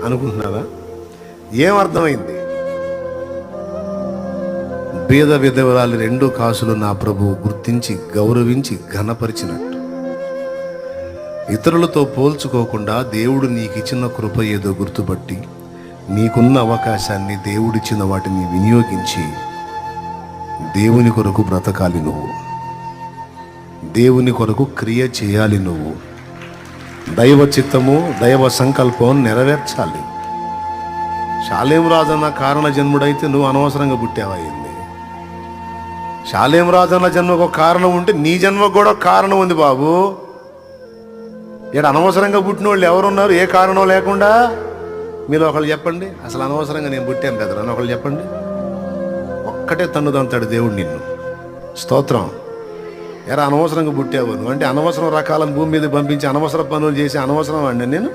అనుకుంటున్నారా? ఏమర్థమైంది? పేద విధవరాలి 2 కాసులు నా ప్రభువు గుర్తించి గౌరవించి ఘనపరిచినట్టు, ఇతరులతో పోల్చుకోకుండా దేవుడు నీకు ఇచ్చిన కృప ఏదో గుర్తుపట్టి నీకున్న అవకాశాన్ని, దేవుడిచ్చిన వాటిని వినియోగించి దేవుని కొరకు బ్రతకాలి. నువ్వు దేవుని కొరకు క్రియ చేయాలి. నువ్వు దైవ చిత్తము, దైవ సంకల్పం నెరవేర్చాలి. షాలేం రాజన్న కారణ జన్ముడైతే నువ్వు అనవసరంగా పుట్టావయింది. షాలేం రాజన్న జన్మకు ఒక కారణం ఉంటే నీ జన్మకు కూడా ఒక కారణం ఉంది బాబు. ఇక్కడ అనవసరంగా పుట్టిన వాళ్ళు ఎవరున్నారు? ఏ కారణం లేకుండా. మీరు ఒకళ్ళు చెప్పండి, అసలు అనవసరంగా నేను పుట్టాను బెదరు అని ఒకళ్ళు చెప్పండి. ఒక్కటే తన్నుదంతాడు దేవుడు నిన్ను. స్తోత్రం. అనవసరంగా పుట్టావు నువ్వు అంటే అనవసరం రకాలను భూమి మీద పంపించి అనవసర పనులు చేసి అనవసరం అండి నేను.